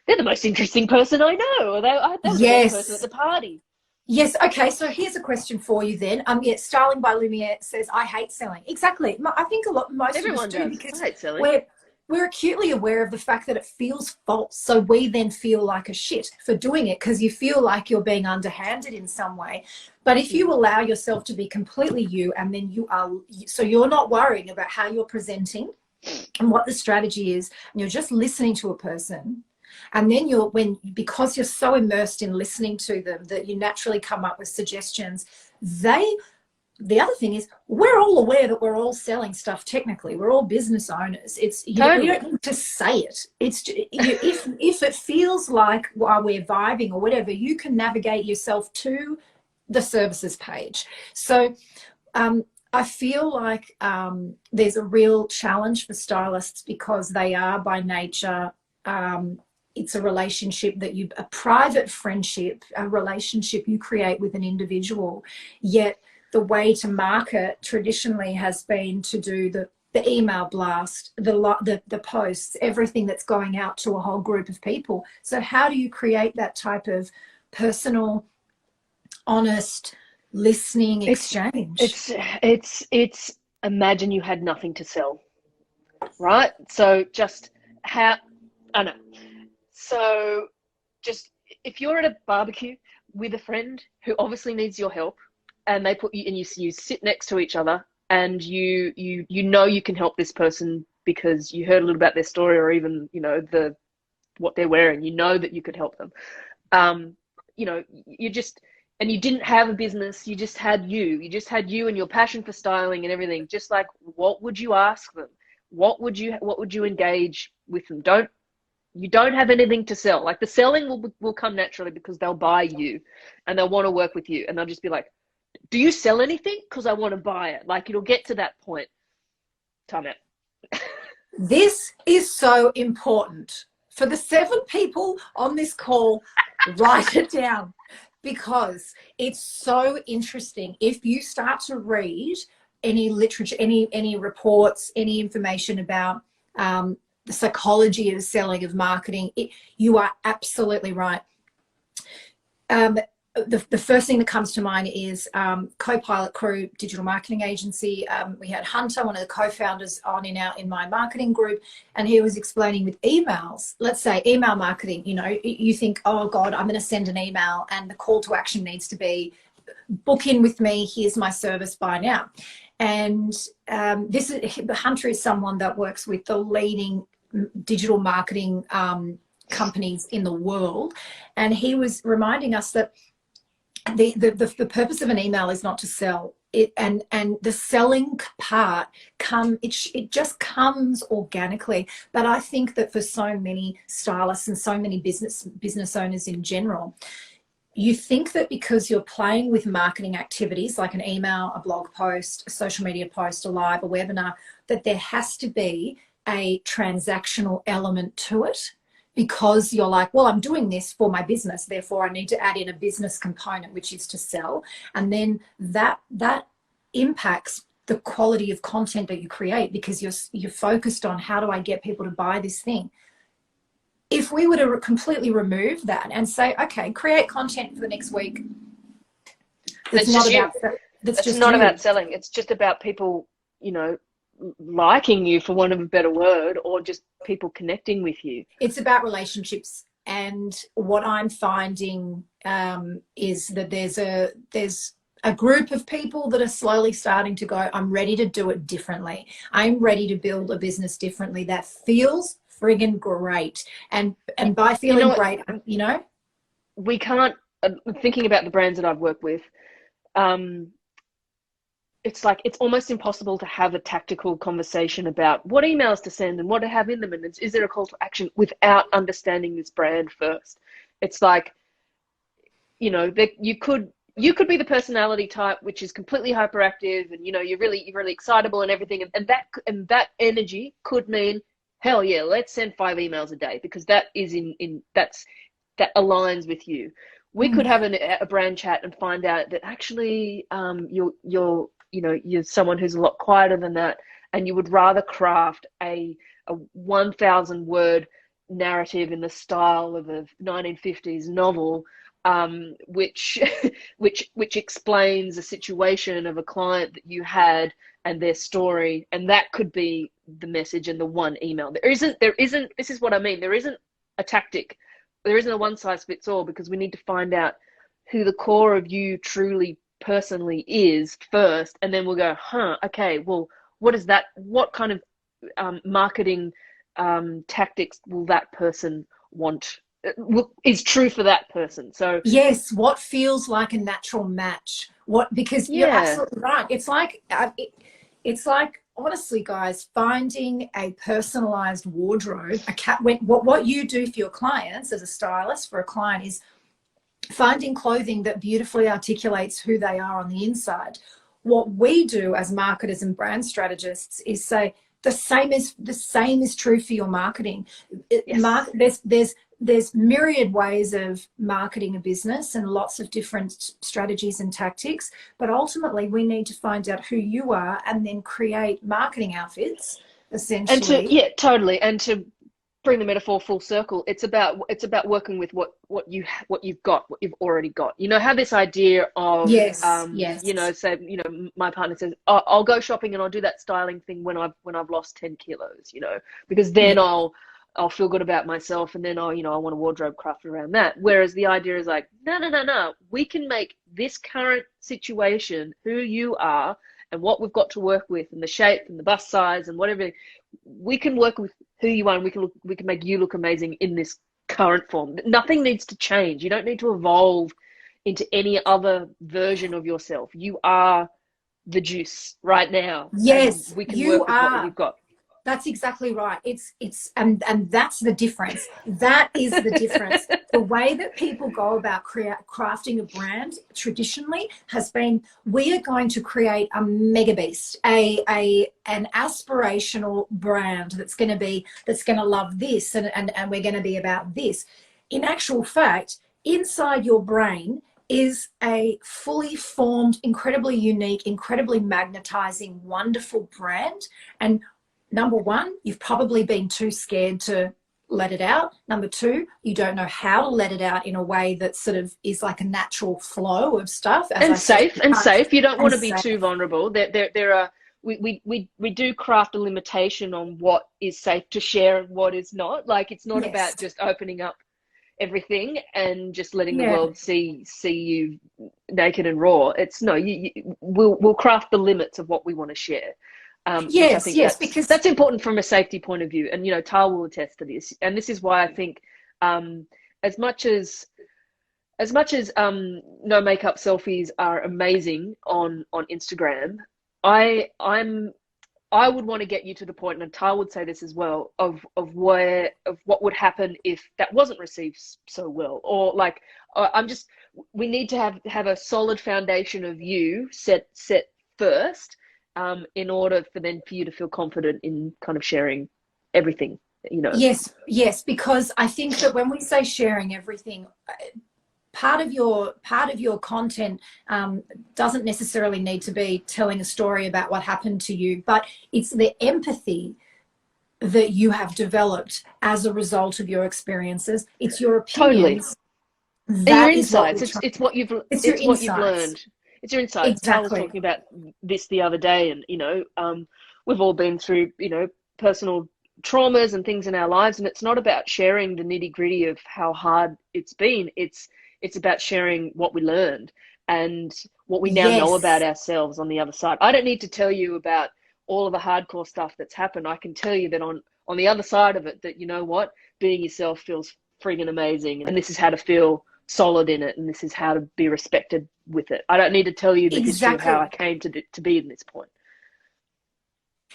they're the most interesting person I know, or they're the best person at the party. Yes. Okay. So here's a question for you then. Starling by Lumiere says, I hate selling. Exactly. I think most Everyone of us do, does. because I hate selling. We're acutely aware of the fact that it feels false. So we then feel like a shit for doing it, because you feel like you're being underhanded in some way. But if you allow yourself to be completely you, and then you're not worrying about how you're presenting, And what the strategy is, and you're just listening to a person, and then because you're so immersed in listening to them that you naturally come up with suggestions. The other thing is, we're all aware that we're all selling stuff. Technically, we're all business owners. We don't need to say it. If it feels like while we're vibing or whatever, you can navigate yourself to the services page. So I feel like there's a real challenge for stylists, because they are by nature, it's a relationship a private friendship, a relationship you create with an individual. Yet the way to market traditionally has been to do the email blast, the posts, everything that's going out to a whole group of people. So how do you create that type of personal, honest, listening exchange? It's imagine you had nothing to sell, right? So just I know. So just if you're at a barbecue with a friend who obviously needs your help, and they put you and you sit next to each other, and you know you can help this person because you heard a little about their story, or even, you know, what they're wearing, you know that you could help them. You know, and you didn't have a business, you just had you and your passion for styling and everything. Just like, what would you ask them? What would you engage with them? You don't have anything to sell. Like, the selling will come naturally because they'll buy you and they'll want to work with you, and they'll just be like, do you sell anything? Because I want to buy it. Like, it'll get to that point. Time out. This is so important. For the 7 people on this call, write it down, because it's so interesting. If you start to read any literature, any reports, any information about the psychology of selling, of marketing, you are absolutely right. The first thing that comes to mind is Co-Pilot Crew digital marketing agency. We had Hunter, one of the co-founders, on in my marketing group, and he was explaining with emails. Let's say email marketing. You know, you think, oh God, I'm going to send an email, and the call to action needs to be, book in with me. Here's my service. Buy now. And Hunter is someone that works with the leading digital marketing companies in the world, and he was reminding us that the purpose of an email is not to sell it, and the selling part it just comes organically. But I think that for so many stylists and so many business owners in general, you think that because you're playing with marketing activities like an email, a blog post, a social media post, a live, a webinar, that there has to be a transactional element to it. Because you're like, well, I'm doing this for my business, therefore I need to add in a business component, which is to sell. And then that impacts the quality of content that you create, because you're focused on, how do I get people to buy this thing? If we were to completely remove that and say, okay, create content for the next week, that's not about selling. It's just about people, you know, liking you, for want of a better word, or just people connecting with you. It's about relationships. And what I'm finding is that there's a group of people that are slowly starting to go, I'm ready to do it differently. I'm ready to build a business differently that feels friggin' great. And by feeling great, you know, we can't, thinking about the brands that I've worked with, it's like, it's almost impossible to have a tactical conversation about what emails to send and what to have in them, and is there a call to action, without understanding this brand first. It's like, you know, you could be the personality type which is completely hyperactive, and, you know, you're really excitable and everything, and that energy could mean, hell yeah, let's send 5 emails a day, because that is that aligns with you. We could have a brand chat and find out that actually you're someone who's a lot quieter than that, and you would rather craft a 1,000 word narrative in the style of a 1950s novel, which explains a situation of a client that you had and their story, and that could be the message in the one email. There isn't, this is what I mean, there isn't a tactic, there isn't a one size fits all, because we need to find out who the core of you truly personally is first, and then we'll go, okay, well, what kind of marketing tactics will that person want, is true for that person. So yes, what feels like a natural match? What, because you're yeah, absolutely right. It's like honestly, guys, finding a personalized wardrobe. What you do for your clients as a stylist for a client is finding clothing that beautifully articulates who they are on the inside. What we do as marketers and brand strategists is say the same is true for your marketing. yes. There's myriad ways of marketing a business and lots of different strategies and tactics, but ultimately we need to find out who you are and then create marketing outfits And to, essentially. yeah, totally. And to bring the metaphor full circle, it's about working with what you've got, what you've already got. You know, have this idea of Yes, you know, yes. say, you know, my partner says, oh, I'll go shopping and I'll do that styling thing when I've lost 10 kilos, you know, because then Yeah. I'll feel good about myself, and then you know, I want a wardrobe crafted around that. Whereas the idea is like, no, we can make this current situation who you are and what we've got to work with and the shape and the bust size and whatever. We can work with who you are, and we can make you look amazing in this current form. Nothing needs to change. You don't need to evolve into any other version of yourself. You are the juice right now, and Yes, we can you work with what are. we've got. That's exactly right. And that's the difference. That is the difference. The way that people go about crafting a brand traditionally has been, we are going to create a mega beast, an aspirational brand that's going to love this, and we're going to be about this. In actual fact, inside your brain is a fully formed, incredibly unique, incredibly magnetizing, wonderful brand. And number one, you've probably been too scared to let it out. Number two, you don't know how to let it out in a way that sort of is like a natural flow of stuff. As And I said, safe. You don't and want to be safe. too vulnerable. There are, we do craft a limitation on what is safe to share and what is not. Like, it's not Yes. about just opening up everything and just letting the Yeah. world see you naked and raw. It's no, we'll craft the limits of what we want to share. Which I Yes. think Yes. Because that's important from a safety point of view. And you know, Tal will attest to this. And this is why I think, as much as no makeup selfies are amazing on Instagram, I I'm I would want to get you to the point, and Tal would say this as well, of what would happen if that wasn't received so well, or like, we need to have a solid foundation of you set first, in order for you to feel confident in kind of sharing everything, you know. yes, yes, because I think that when we say sharing everything, part of your content doesn't necessarily need to be telling a story about what happened to you, but it's the empathy that you have developed as a result of your experiences. It's your Totally. opinions. And your That is what insights. we're trying. It's your It's what you've insights. learned. It's your insights. Tal was Exactly. talking about this the other day, and you know, we've all been through, you know, personal traumas and things in our lives, and it's not about sharing the nitty gritty of how hard it's been. It's about sharing what we learned and what we now know about Yes. ourselves on the other side. I don't need to tell you about all of the hardcore stuff that's happened. I can tell you that on the other side of it, that, you know what, being yourself feels friggin' amazing, and this is how to feel solid in it, and this is how to be respected with it. I don't need to tell you the history of how I Exactly. came to be in this point.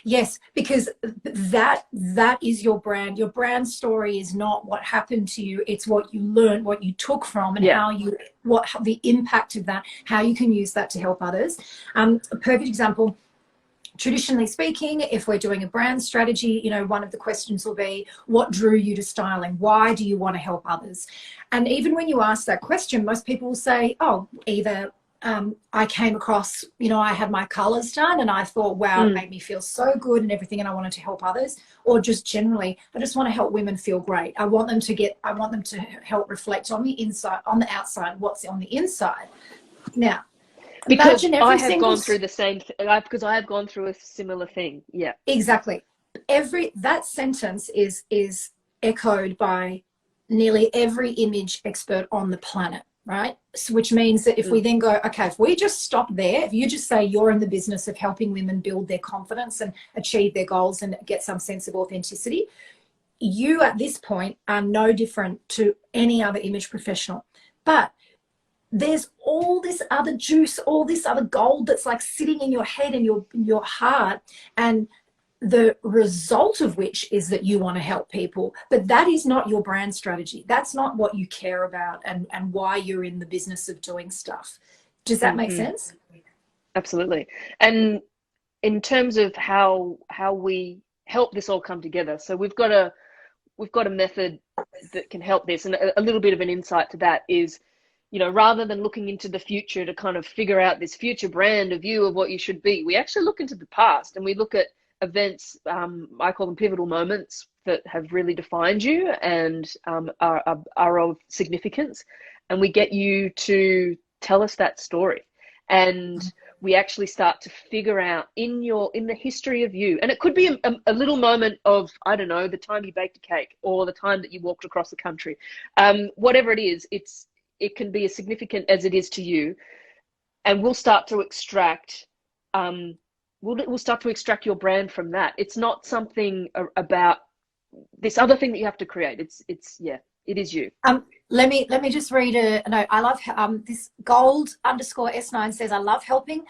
Yes, because that is your brand. Your brand story is not what happened to you. It's what you learned, what you took from, and Yeah, what the impact of that, how you can use that to help others. A perfect example. Traditionally speaking, if we're doing a brand strategy, you know, one of the questions will be, what drew you to styling? Why do you want to help others? And even when you ask that question, most people will say, oh, either I came across, you know, I had my colors done and I thought, wow, it mm, made me feel so good and everything, and I wanted to help others. Or just generally, I just want to help women feel great. I want them to help reflect on the inside, on the outside, what's on the inside. Now, because imagine I every have single gone through the same because I have gone through a similar thing. Yeah. exactly. That sentence is echoed by nearly every image expert on the planet. right? So, which means that if we then go, okay, if we just stop there, if you just say you're in the business of helping women build their confidence and achieve their goals and get some sense of authenticity, you at this point are no different to any other image professional. But there's all this other juice, all this other gold that's like sitting in your head and your heart, and the result of which is that you want to help people. But that is not your brand strategy. That's not what you care about and why you're in the business of doing stuff. Does that make sense? Absolutely. And in terms of how we help this all come together, so we've got a method that can help this, and a little bit of an insight to that is, you know, rather than looking into the future to kind of figure out this future brand of you of what you should be, we actually look into the past and we look at events, I call them pivotal moments, that have really defined you and are of significance, and we get you to tell us that story. And we actually start to figure out in the history of you, and it could be a little moment of, I don't know, the time you baked a cake or the time that you walked across the country, whatever it is, it can be as significant as it is to you, and we'll start to extract we'll start to extract your brand from that. It's not something about this other thing that you have to create. It is you. Let me just read a note. I love this gold_S9 says, I love helping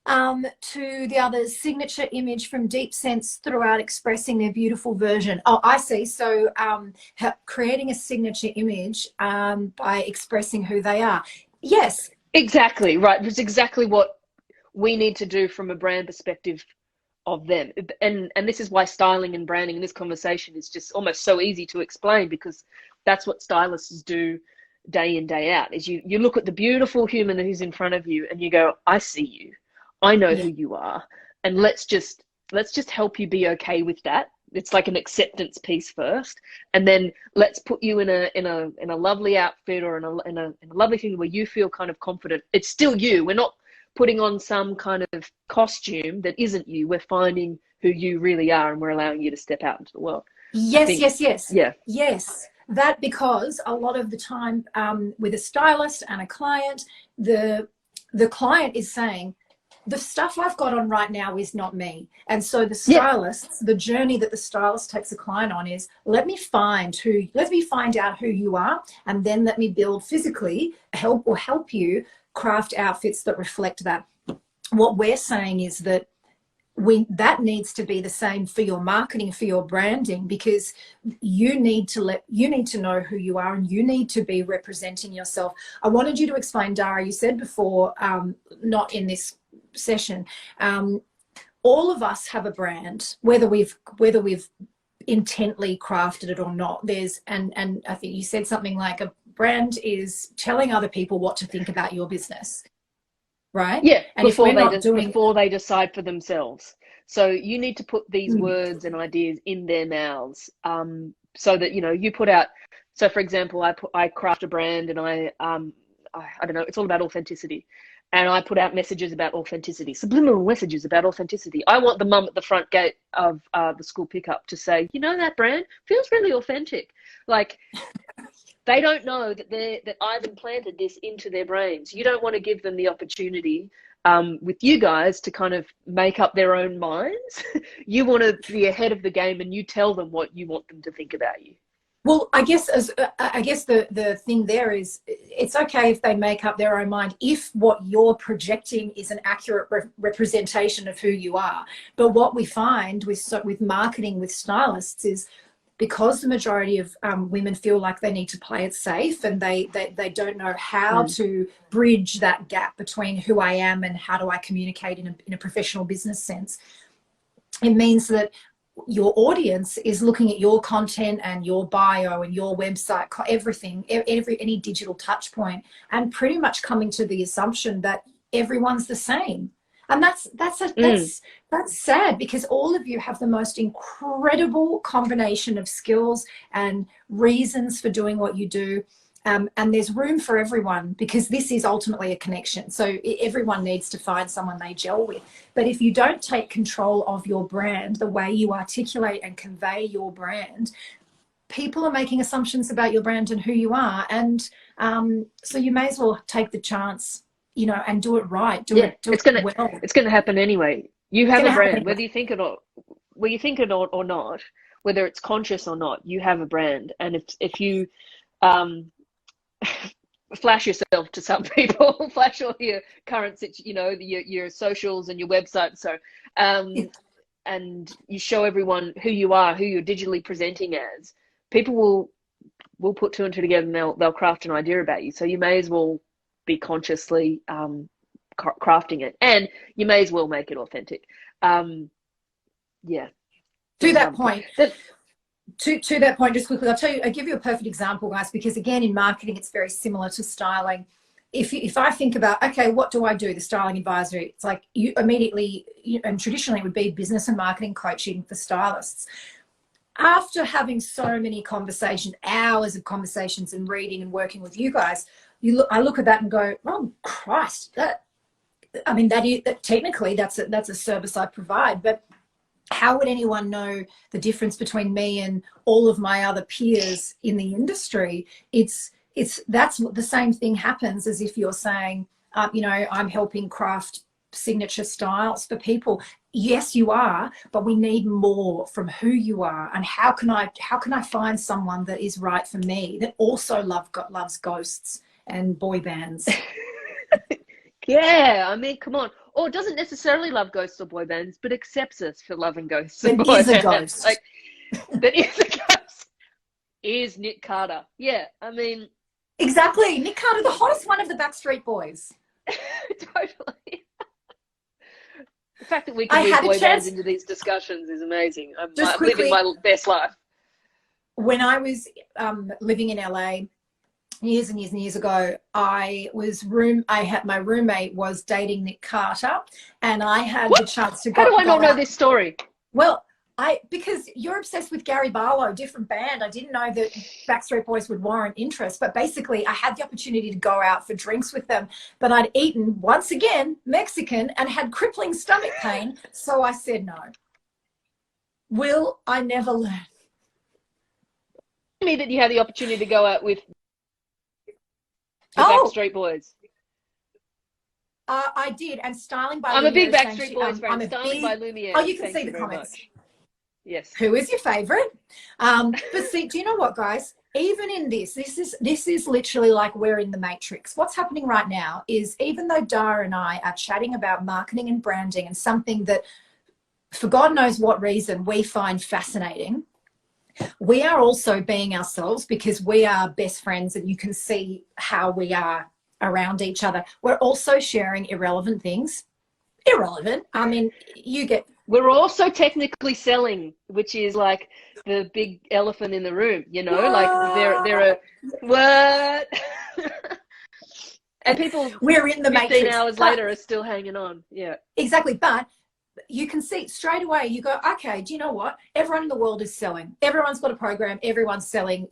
to the others, signature image from deep sense throughout expressing their beautiful version. Oh, I see. So creating a signature image by expressing who they are. Yes. Exactly. Right. It's exactly what we need to do from a brand perspective of them. And this is why styling and branding in this conversation is just almost so easy to explain, because that's what stylists do day in, day out, is you look at the beautiful human who's in front of you and you go, I see you. I know who you are. And let's just help you be okay with that. It's like an acceptance piece first. And then let's put you in a lovely outfit or in a lovely thing where you feel kind of confident. It's still you. We're not putting on some kind of costume that isn't you. We're finding who you really are, and we're allowing you to step out into the world. Yes. Yeah. Yes. That, because a lot of the time with a stylist and a client, the client is saying, the stuff I've got on right now is not me. And so the stylists, the journey that the stylist takes a client on is, let me find out who you are, and then let me build physically, help you craft outfits that reflect that. What we're saying is that that needs to be the same for your marketing, for your branding, because you need to know who you are, and you need to be representing yourself. I wanted you to explain, Dara, you said before, not in this session, all of us have a brand, whether we've intently crafted it or not. And I think you said something like, a brand is telling other people what to think about your business, right? Yeah, and before they decide for themselves. So you need to put these words and ideas in their mouths, so that, you know, you put out. So for example, I craft a brand, and I don't know, it's all about authenticity. And I put out messages about authenticity, subliminal messages about authenticity. I want the mum at the front gate of the school pickup to say, you know, that brand feels really authentic. Like, they don't know that I've implanted this into their brains. You don't want to give them the opportunity with you guys to kind of make up their own minds. You want to be ahead of the game, and you tell them what you want them to think about you. Well, I guess the thing there is, it's okay if they make up their own mind if what you're projecting is an accurate representation of who you are. But what we find with marketing, with stylists, is because the majority of women feel like they need to play it safe, and they don't know how to bridge that gap between who I am and how do I communicate in a professional business sense. It means that your audience is looking at your content and your bio and your website, everything, any digital touch point, and pretty much coming to the assumption that everyone's the same. And that's sad, because all of you have the most incredible combination of skills and reasons for doing what you do. And there's room for everyone, because this is ultimately a connection. So everyone needs to find someone they gel with. But if you don't take control of your brand, the way you articulate and convey your brand, people are making assumptions about your brand and who you are. And so you may as well take the chance, you know, and do it right. Do it well. It's gonna happen anyway. You have a brand, Anyway. whether you think it or not, whether it's conscious or not, you have a brand. And if you flash yourself to some people, flash all your current, you know, your socials and your website. So, and you show everyone who you are, who you're digitally presenting as, people will put two and two together, and they'll craft an idea about you. So you may as well be consciously crafting it, and you may as well make it authentic. Yeah. To that point, to that point, just quickly, I'll give you a perfect example, guys, because again, in marketing, it's very similar to styling. If I think about, okay, what do I do? The styling advisory, it's like you immediately, and traditionally it would be business and marketing coaching for stylists. After having so many conversations, hours of conversations and reading and working with you guys, I look at that and go, oh Christ, technically that's a service I provide, but how would anyone know the difference between me and all of my other peers in the industry? That's what the same thing happens as if you're saying, you know, I'm helping craft signature styles for people. Yes, you are, but we need more from who you are, and how can I find someone that is right for me, that also loves ghosts and boy bands. Yeah, I mean, come on. Or doesn't necessarily love ghosts or boy bands, but accepts us for loving ghosts and boy bands. Is a ghost. Like, that is a ghost. Is Nick Carter. Yeah, I mean. Exactly. Nick Carter, the hottest one of the Backstreet Boys. Totally. The fact that we can move boy bands into these discussions is amazing. I'm living my best life. When I was living in LA years and years and years ago, my roommate was dating Nick Carter, and I had the chance to go. How do I not know this story? Well, because you're obsessed with Gary Barlow, different band. I didn't know that Backstreet Boys would warrant interest, but basically I had the opportunity to go out for drinks with them, but I'd eaten, once again, Mexican and had crippling stomach pain. So I said, no. Will I never learn? Me that you had the opportunity to go out with the Backstreet Boys. I did, and Styling by I'm Lumiere. a big Backstreet Boys fan. Styling by Lumiere. Oh, you can see the comments. Yes. Who is your favorite? But see, do you know what, guys? Even in this is literally like we're in the Matrix. What's happening right now is, even though Dara and I are chatting about marketing and branding and something that, for God knows what reason, we find fascinating, we are also being ourselves, because we are best friends and you can see how we are around each other. We're also sharing irrelevant things. Irrelevant. I mean, we're also technically selling, which is like the big elephant in the room, you know. What? Like there are what? And people, we're in the 15 Matrix. hours later, are still hanging on. Yeah, exactly. But you can see straight away, you go, okay, do you know what? Everyone in the world is selling. Everyone's got a program. Everyone's selling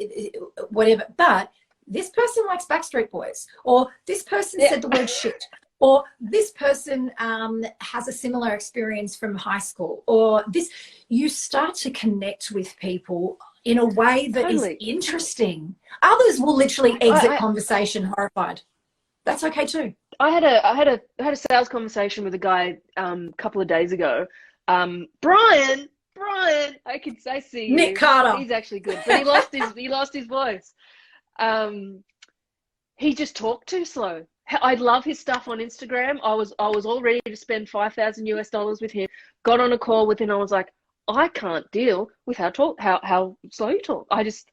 whatever. But this person likes Backstreet Boys, or this person said the word shit, or this person has a similar experience from high school, or this. You start to connect with people in a way that is interesting. Others will literally exit conversation horrified. That's okay too. I had a sales conversation with a guy a couple of days ago. Brian, I see you. Nick Carter. He's actually good, but he lost his voice. He just talked too slow. I love his stuff on Instagram. I was all ready to spend $5,000 with him. Got on a call with him. I was like, I can't deal with how slow you talk. I just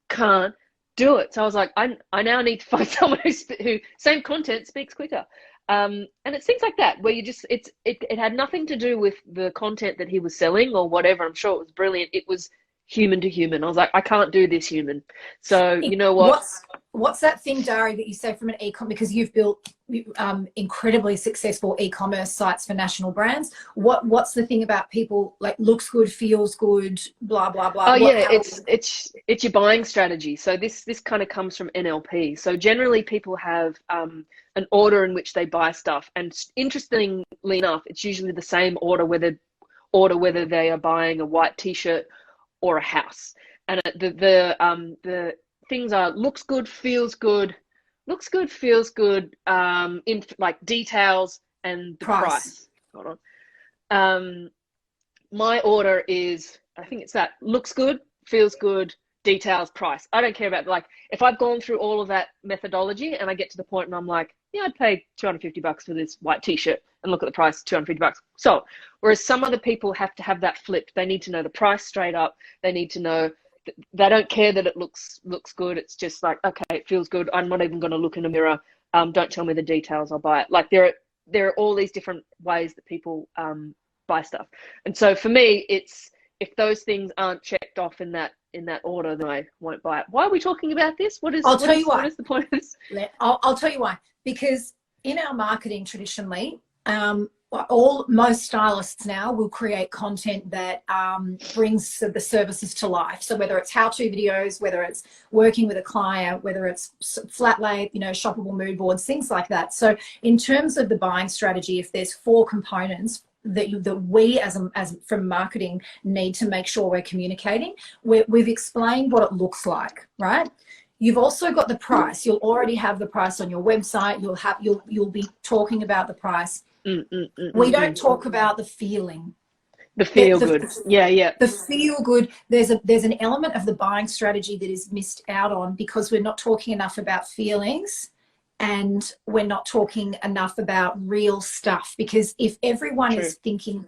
can't do it. So I was like, I now need to find someone who same content speaks quicker. And it's things like that where it had nothing to do with the content that he was selling or whatever. I'm sure it was brilliant. It was human to human. I was like, I can't do this human. So you know what? What's that thing, Dari, that you say from an e-com, because you've built incredibly successful e-commerce sites for national brands. What's the thing about people, like, looks good, feels good, blah blah blah? It's your buying strategy. So this kind of comes from NLP. So generally people have an order in which they buy stuff, and interestingly enough, it's usually the same order whether they are buying a white t-shirt or a house. And the things are looks good, feels good, in like details and the price. Hold on. My order is, I think it's that looks good, feels good, details, price. I don't care about, like, if I've gone through all of that methodology and I get to the point and I'm like, yeah, I'd pay $250 for this white t-shirt, and look at the price, $250. So, whereas some other people have to have that flipped. They need to know the price straight up. They need to know, they don't care that it looks good. It's just like, okay, it feels good. I'm not even going to look in a mirror. Don't tell me the details. I'll buy it. Like, there are all these different ways that people buy stuff. And so for me, it's, if those things aren't checked off in that order, then I won't buy it. Why are we talking about this? What is the point of this? I'll tell you why. Because in our marketing traditionally, most stylists now will create content that brings the services to life. So whether it's how-to videos, whether it's working with a client, whether it's flat lay, shoppable mood boards, things like that. So in terms of the buying strategy, if there's 4 components that we as from marketing need to make sure we're communicating, we've explained what it looks like, right? You've also got the price. You'll already have the price on your website. You'll be talking about the price. We don't talk about the feeling. The feel good. Yeah. The feel good. There's an element of the buying strategy that is missed out on because we're not talking enough about feelings, and we're not talking enough about real stuff. Because if everyone is thinking,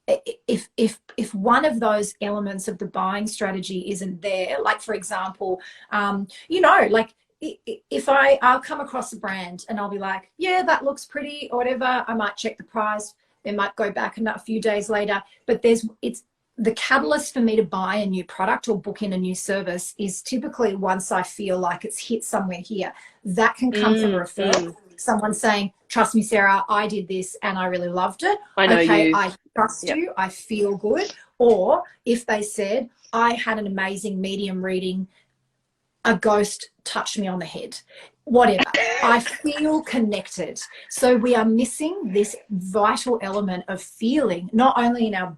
if one of those elements of the buying strategy isn't there, like for example, like if I'll come across a brand and I'll be like, yeah, that looks pretty or whatever, I might check the price, then might go back a few days later, but it's the catalyst for me to buy a new product or book in a new service is typically once I feel like it's hit somewhere here. That can come from a referral. Someone saying, trust me, Sarah, I did this and I really loved it. I know you. I trust you. I feel good. Or if they said, I had an amazing medium reading, a ghost touched me on the head, whatever. I feel connected. So we are missing this vital element of feeling, not only in our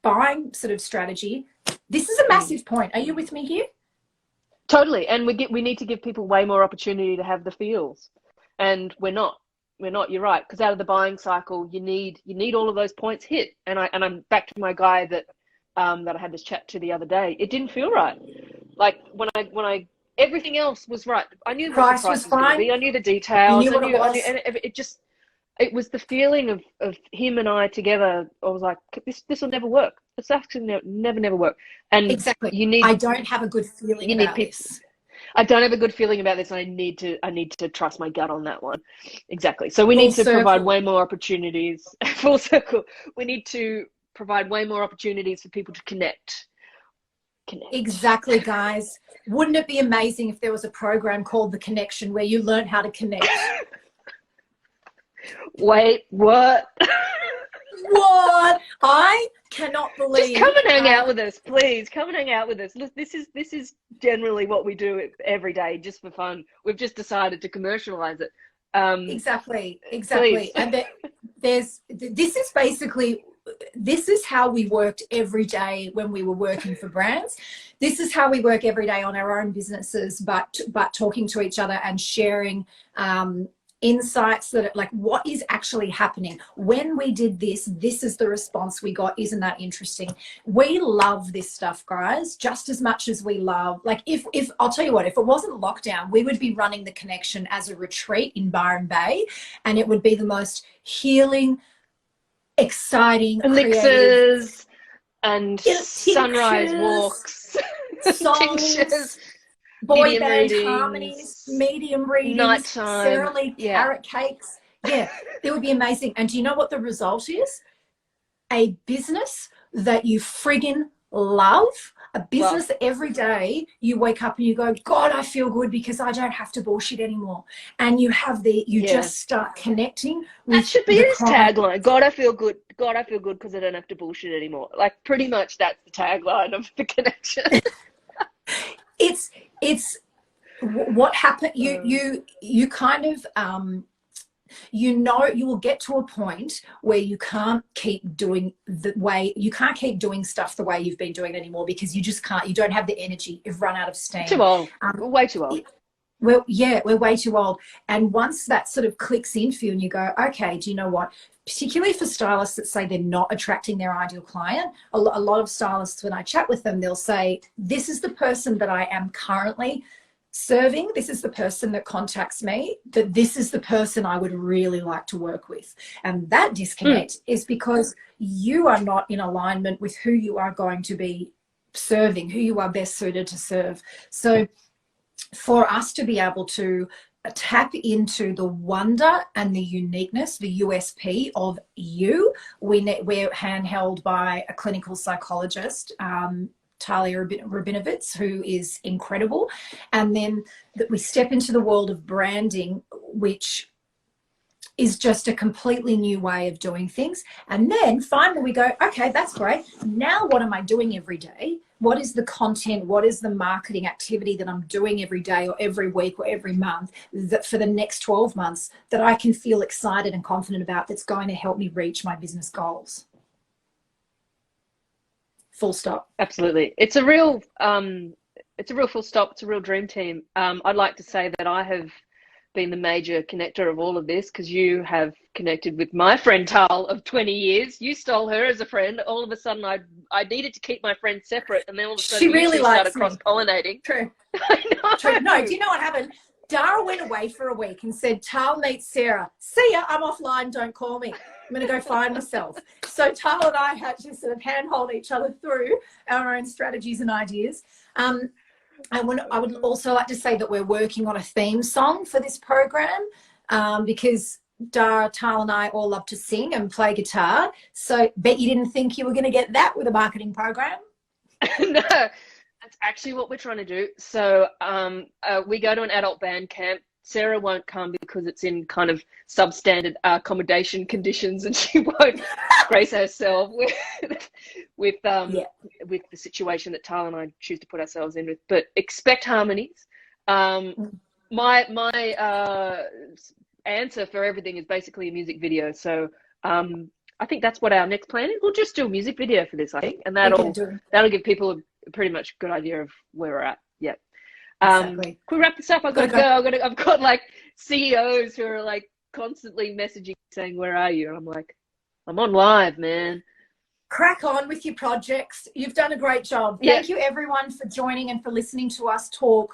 buying sort of strategy. This is a massive point. Are you with me here? Totally. And we need to give people way more opportunity to have the feels, and we're not. You're right, because out of the buying cycle, you need all of those points hit. And I'm back to my guy that I had this chat to the other day. It didn't feel right. Like when I everything else was right. I knew what the price was going to be. I knew the details. It was the feeling of him and I together. I was like, this will never work. It's actually never work. And exactly. I don't have a good feeling about this. I don't have a good feeling about this. And I need to trust my gut on that one. Exactly. So we need to provide way more opportunities. Full circle. We need to provide way more opportunities for people to connect. Exactly, guys. Wouldn't it be amazing if there was a program called The Connection where you learn how to connect? Wait, what? What? I cannot believe. Just come and hang out with us, please. Come and hang out with us. Look, this is generally what we do every day, just for fun. We've just decided to commercialize it. Exactly. And this is how we worked every day when we were working for brands. This is how we work every day on our own businesses, but talking to each other and sharing insights that like what is actually happening. When we did this is the response we got. Isn't that interesting? We love this stuff, guys, just as much as we love, like if I'll tell you what, if it wasn't lockdown, we would be running The Connection as a retreat in Byron Bay, and it would be the most healing, exciting, elixirs and sunrise walks, songs, tinctures, boy band harmonies, medium readings, nighttime, Sara Lee carrot cakes. Yeah, it would be amazing. And do you know what the result is? A business that you friggin' love. A business that every day you wake up and you go, God, I feel good because I don't have to bullshit anymore. And you have just start connecting with that should be his tagline. God, I feel good. God, I feel good because I don't have to bullshit anymore. Like pretty much that's the tagline of The Connection. It's what happened. You kind of you know, you will get to a point where you can't keep doing stuff the way you've been doing it anymore, because you just can't, you don't have the energy, you've run out of steam. Too old. Way too old. Well, yeah, we're way too old. And once that sort of clicks in for you and you go, okay, do you know what? Particularly for stylists that say they're not attracting their ideal client, a lot of stylists, when I chat with them, they'll say, this is the person that I am currently serving. This is the person that contacts me, that this is the person I would really like to work with. And that disconnect is because you are not in alignment with who you are going to be serving, who you are best suited to serve. So for us to be able to tap into the wonder and the uniqueness, the USP of you, we're handheld by a clinical psychologist, Talia Rabinovitz, who is incredible. And then that we step into the world of branding, which is just a completely new way of doing things. And then finally we go, okay, that's great. Now what am I doing every day? What is the content? What is the marketing activity that I'm doing every day or every week or every month that for the next 12 months that I can feel excited and confident about, that's going to help me reach my business goals? Full stop. Absolutely. It's a real full stop. It's a real dream team. I'd like to say that I have been the major connector of all of this, because you have connected with my friend Tal of 20 years. You stole her as a friend. All of a sudden I needed to keep my friends separate, and then all of a sudden she really started cross-pollinating. True. I know. True. No, do you know what happened? Dara went away for a week and said, Tal meets Sarah. See ya, I'm offline, don't call me. I'm going to go find myself. So Tal and I had to sort of handhold each other through our own strategies and ideas. I would also like to say that we're working on a theme song for this program, because Dara, Tal and I all love to sing and play guitar. So bet you didn't think you were going to get that with a marketing program. No, that's actually what we're trying to do. So we go to an adult band camp. Sarah won't come because it's in kind of substandard accommodation conditions, and she won't grace herself with the situation that Tal and I choose to put ourselves in with. But expect harmonies. My answer for everything is basically a music video. So I think that's what our next plan is. We'll just do a music video for this, I think, and that'll give people a pretty much good idea of where we're at. Yeah. Exactly. Can we wrap this up? I've got to go. I've got like CEOs who are like constantly messaging saying, "Where are you?" And I'm like, "I'm on live, man." Crack on with your projects. You've done a great job. Thank you everyone for joining and for listening to us talk.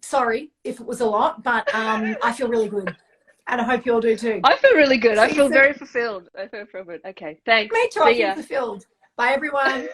Sorry if it was a lot, but I feel really good. And I hope you all do too. I feel really good. I feel very fulfilled. I feel fulfilled. Okay, thanks. Me too. I feel fulfilled. Bye, everyone.